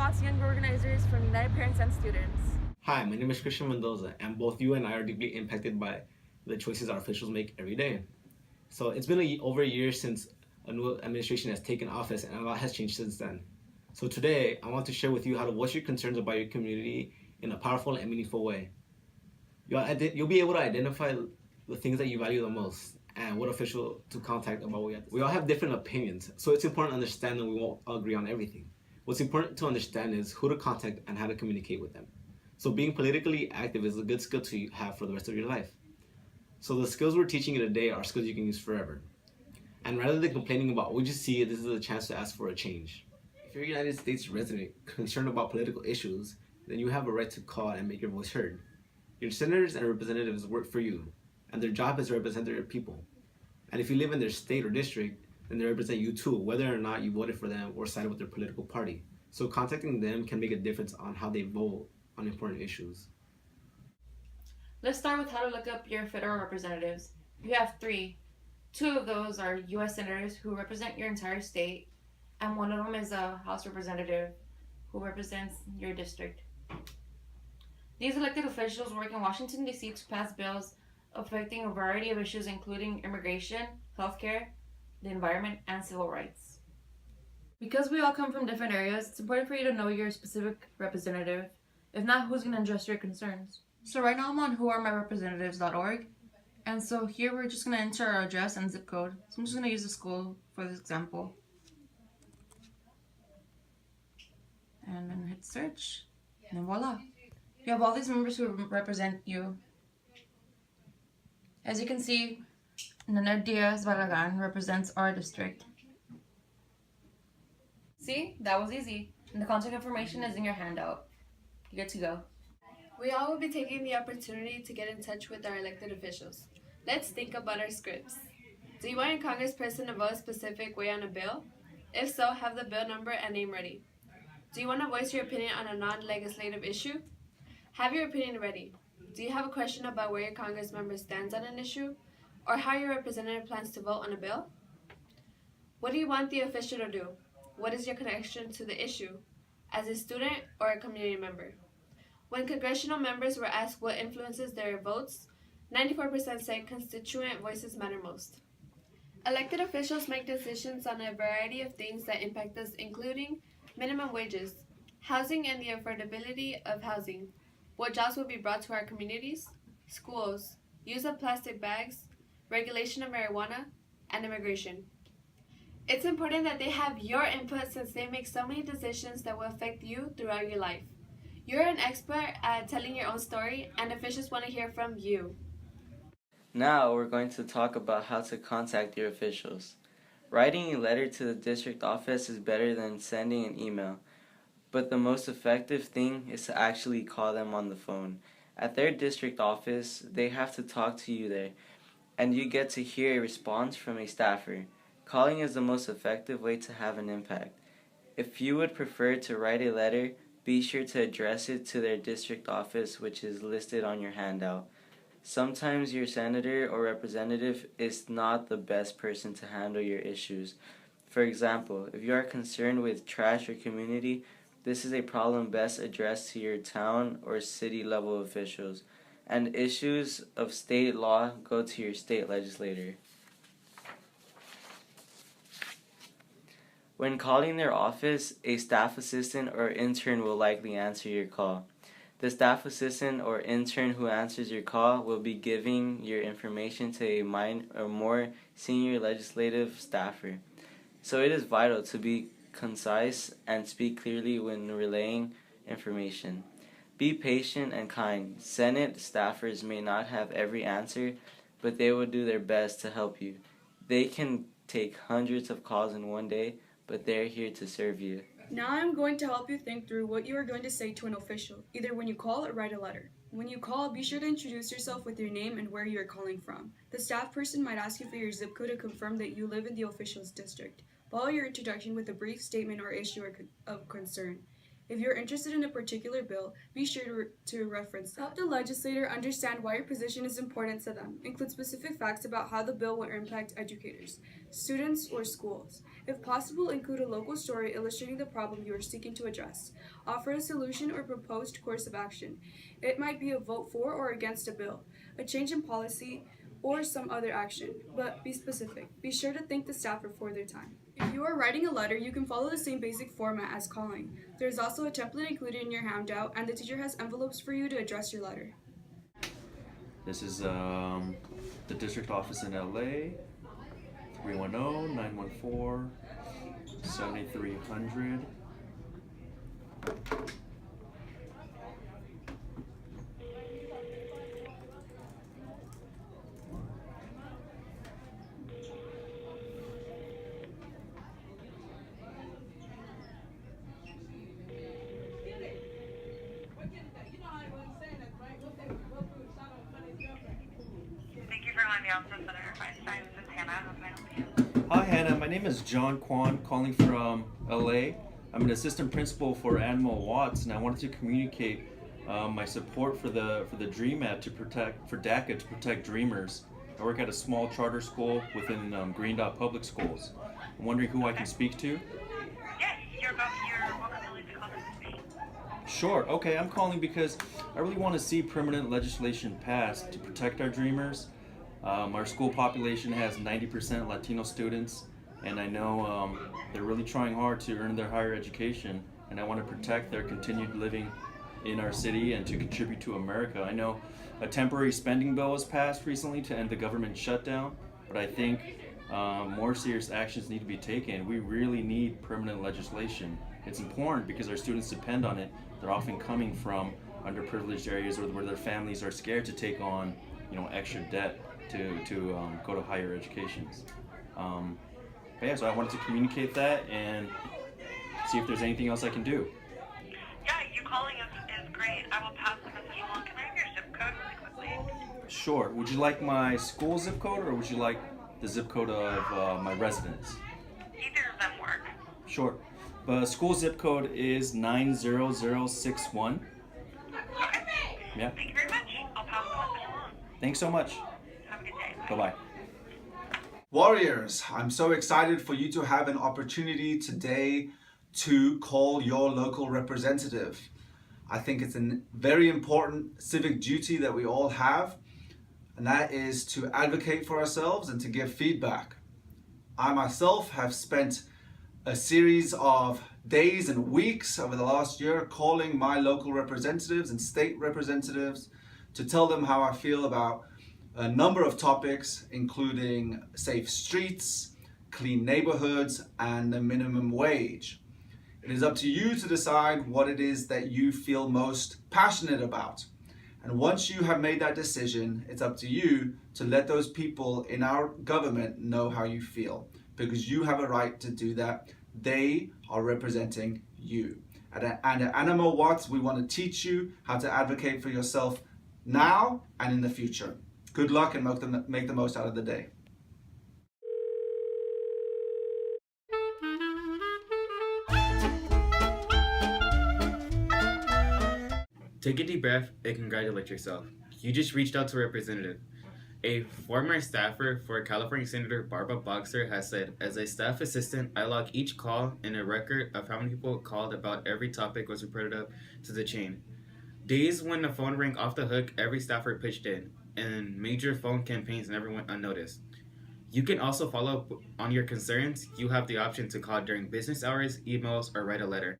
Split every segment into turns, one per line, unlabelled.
AWCPA Young Organizers from United Parents and Students.
Hi, my name is Christian Mendoza, and both you and I are deeply impacted by the choices our officials make every day. So it's been over a year since a new administration has taken office, and a lot has changed since then. So today, I want to share with you how to voice your concerns about your community in a powerful and meaningful way. You'll be able to identify the things that you value the most and what official to contact about what we all have different opinions, so it's important to understand that we won't all agree on everything. What's important to understand is who to contact and how to communicate with them. So being politically active is a good skill to have for the rest of your life. So the skills we're teaching you today are skills you can use forever. And rather than complaining about what you see, this is a chance to ask for a change. If you're a United States resident concerned about political issues, then you have a right to call and make your voice heard. Your senators and representatives work for you, and their job is to represent their people. And if you live in their state or district, then they represent you too, whether or not you voted for them or sided with their political party. So contacting them can make a difference on how they vote on important issues.
Let's start with how to look up your federal representatives. You have three. Two of those are U.S. senators who represent your entire state, and one of them is a House representative who represents your district. These elected officials work in Washington, D.C. to pass bills affecting a variety of issues including immigration, healthcare, the environment, and civil rights. Because we all come from different areas, it's important for you to know your specific representative. If not, who's going to address your concerns? So right now I'm on whoaremyrepresentatives.org, and so here we're just going to enter our address and zip code. So I'm just going to use the school for this example. And then hit search, and then voila. You have all these members who represent you. As you can see, Naner Diaz Barragan represents our district. See, that was easy. And the contact information is in your handout. You're good to go.
We all will be taking the opportunity to get in touch with our elected officials. Let's think about our scripts. Do you want your congressperson to vote a specific way on a bill? If so, have the bill number and name ready. Do you want to voice your opinion on a non-legislative issue? Have your opinion ready. Do you have a question about where your Congress member stands on an issue, or how your representative plans to vote on a bill? What do you want the official to do? What is your connection to the issue, as a student or a community member? When congressional members were asked what influences their votes, 94% said constituent voices matter most. Elected officials make decisions on a variety of things that impact us, including minimum wages, housing and the affordability of housing, what jobs will be brought to our communities, schools, use of plastic bags, regulation of marijuana, and immigration. It's important that they have your input since they make so many decisions that will affect you throughout your life. You're an expert at telling your own story, and officials want to hear from you.
Now we're going to talk about how to contact your officials. Writing a letter to the district office is better than sending an email, but the most effective thing is to actually call them on the phone. At their district office, they have to talk to you there, and you get to hear a response from a staffer. Calling is the most effective way to have an impact. If you would prefer to write a letter, be sure to address it to their district office, which is listed on your handout. Sometimes your senator or representative is not the best person to handle your issues. For example, if you are concerned with trash or community, this is a problem best addressed to your town or city level officials, and issues of state law go to your state legislator. When calling their office, a staff assistant or intern will likely answer your call. The staff assistant or intern who answers your call will be giving your information to a more senior legislative staffer. So it is vital to be concise and speak clearly when relaying information. Be patient and kind. Senate staffers may not have every answer, but they will do their best to help you. They can take hundreds of calls in one day, but they're here to serve you.
Now I'm going to help you think through what you are going to say to an official, either when you call or write a letter. When you call, be sure to introduce yourself with your name and where you are calling from. The staff person might ask you for your zip code to confirm that you live in the official's district. Follow your introduction with a brief statement or issue of concern. If you're interested in a particular bill, be sure to reference that. Help the legislator understand why your position is important to them. Include specific facts about how the bill will impact educators, students, or schools. If possible, include a local story illustrating the problem you are seeking to address. Offer a solution or proposed course of action. It might be a vote for or against a bill, a change in policy, or some other action, but be specific. Be sure to thank the staffer for their time. If you are writing a letter, you can follow the same basic format as calling. There is also a template included in your handout, and the teacher has envelopes for you to address your letter.
This is the district office in LA, 310-914-7300. Hi Hannah, my name is John Kwan, calling from LA. I'm an assistant principal for Animo Watts, and I wanted to communicate my support for the Dream Act for DACA to protect dreamers. I work at a small charter school within Green Dot Public Schools. I'm wondering who I can speak to.
Yes, you're welcome to leave the comments with me.
Sure. Okay, I'm calling because I really want to see permanent legislation passed to protect our dreamers. Our school population has 90% Latino students, and I know they're really trying hard to earn their higher education, and I want to protect their continued living in our city and to contribute to America. I know a temporary spending bill was passed recently to end the government shutdown, but I think more serious actions need to be taken. We really need permanent legislation. It's important because our students depend on it. They're often coming from underprivileged areas where their families are scared to take on, extra debt to go to higher educations. But yeah, so I wanted to communicate that and see if there's anything else I can do.
Yeah, you calling is great. I will pass the message along. Can I have your zip code really quickly?
Sure. Would you like my school zip code, or would you like the zip code of my residence?
Either of them work.
Sure. The school zip code is 90061.
Okay.
Yeah.
Thank you very much. I'll pass the message along.
Thanks so much.
Have a good day.
Bye-bye.
Warriors, I'm so excited for you to have an opportunity today to call your local representative. I think it's a very important civic duty that we all have, and that is to advocate for ourselves and to give feedback. I myself have spent a series of days and weeks over the last year calling my local representatives and state representatives to tell them how I feel about a number of topics, including safe streets, clean neighborhoods, and the minimum wage. It is up to you to decide what it is that you feel most passionate about. And once you have made that decision, it's up to you to let those people in our government know how you feel, because you have a right to do that. They are representing you. And at Animo Watts, we want to teach you how to advocate for yourself now and in the future. Good luck and make the most out of the day.
Take a deep breath and congratulate yourself. You just reached out to a representative. A former staffer for California Senator Barbara Boxer has said, "As a staff assistant, I log each call in a record of how many people called about every topic was reported up to the chain. Days when the phone rang off the hook, every staffer pitched in, and major phone campaigns never went unnoticed. You can also follow up on your concerns. You have the option to call during business hours, emails, or write a letter."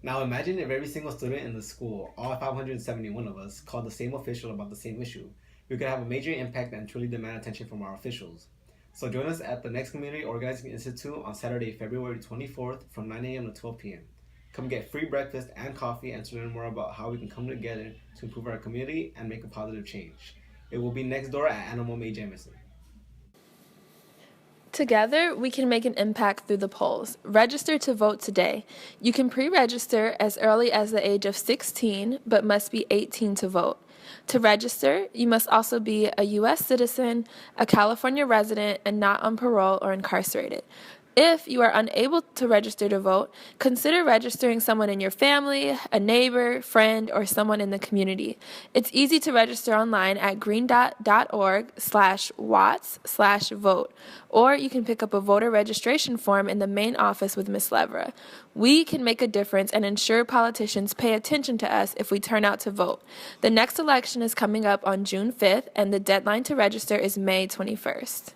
Now imagine if every single student in the school, all 571 of us, called the same official about the same issue. We could have a major impact and truly demand attention from our officials. So join us at the next Community Organizing Institute on Saturday, February 24th from 9 a.m. to 12 p.m. Come get free breakfast and coffee and to learn more about how we can come together to improve our community and make a positive change. It will be next door at Animo May Jamison.
Together, we can make an impact through the polls. Register to vote today. You can pre-register as early as the age of 16, but must be 18 to vote. To register, you must also be a U.S. citizen, a California resident, and not on parole or incarcerated. If you are unable to register to vote, consider registering someone in your family, a neighbor, friend, or someone in the community. It's easy to register online at greendot.org/watts/vote, or you can pick up a voter registration form in the main office with Ms. Levra. We can make a difference and ensure politicians pay attention to us if we turn out to vote. The next election is coming up on June 5th, and the deadline to register is May 21st.